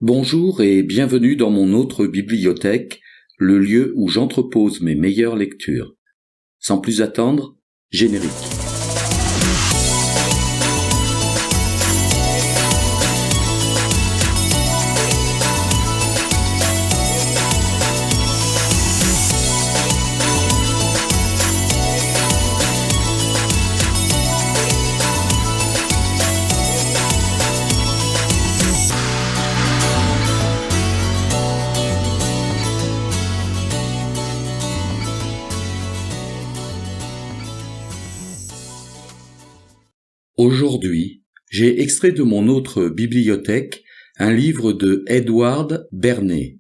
Bonjour et bienvenue dans mon autre bibliothèque, le lieu où j'entrepose mes meilleures lectures. Sans plus attendre, générique. Aujourd'hui, j'ai extrait de mon autre bibliothèque un livre de Edward Bernays,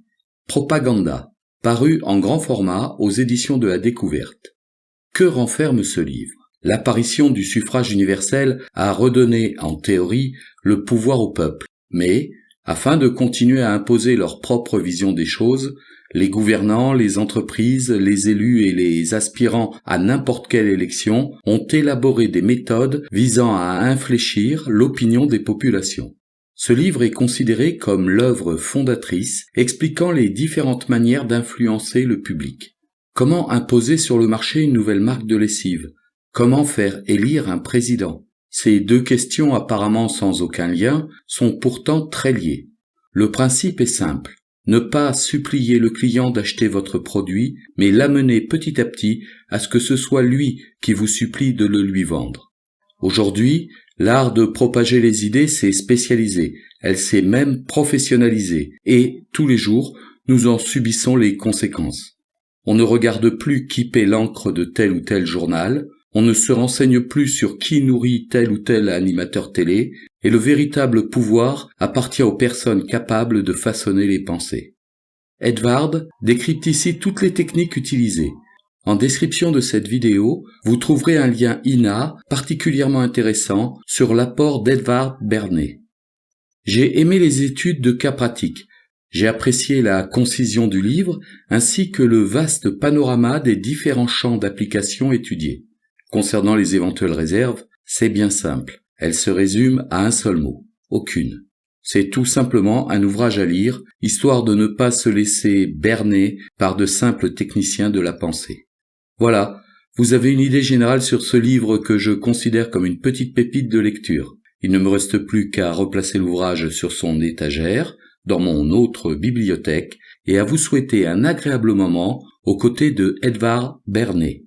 Propaganda, paru en grand format aux éditions de la Découverte. Que renferme ce livre ? L'apparition du suffrage universel a redonné, en théorie, le pouvoir au peuple, mais, afin de continuer à imposer leur propre vision des choses, les gouvernants, les entreprises, les élus et les aspirants à n'importe quelle élection ont élaboré des méthodes visant à infléchir l'opinion des populations. Ce livre est considéré comme l'œuvre fondatrice expliquant les différentes manières d'influencer le public. Comment imposer sur le marché une nouvelle marque de lessive ? Comment faire élire un président ? Ces deux questions apparemment sans aucun lien sont pourtant très liées. Le principe est simple. Ne pas supplier le client d'acheter votre produit, mais l'amener petit à petit à ce que ce soit lui qui vous supplie de le lui vendre. Aujourd'hui, l'art de propager les idées s'est spécialisé, elle s'est même professionnalisée, et tous les jours, nous en subissons les conséquences. On ne regarde plus qui paie l'encre de tel ou tel journal, on ne se renseigne plus sur qui nourrit tel ou tel animateur télé, et le véritable pouvoir appartient aux personnes capables de façonner les pensées. Edward décrypte ici toutes les techniques utilisées. En description de cette vidéo, vous trouverez un lien INA particulièrement intéressant sur l'apport d'Edward Bernays. J'ai aimé les études de cas pratiques. J'ai apprécié la concision du livre ainsi que le vaste panorama des différents champs d'application étudiés. Concernant les éventuelles réserves, c'est bien simple. Elles se résument à un seul mot. Aucune. C'est tout simplement un ouvrage à lire, histoire de ne pas se laisser berner par de simples techniciens de la pensée. Voilà, vous avez une idée générale sur ce livre que je considère comme une petite pépite de lecture. Il ne me reste plus qu'à replacer l'ouvrage sur son étagère, dans mon autre bibliothèque, et à vous souhaiter un agréable moment aux côtés de Edward Bernays.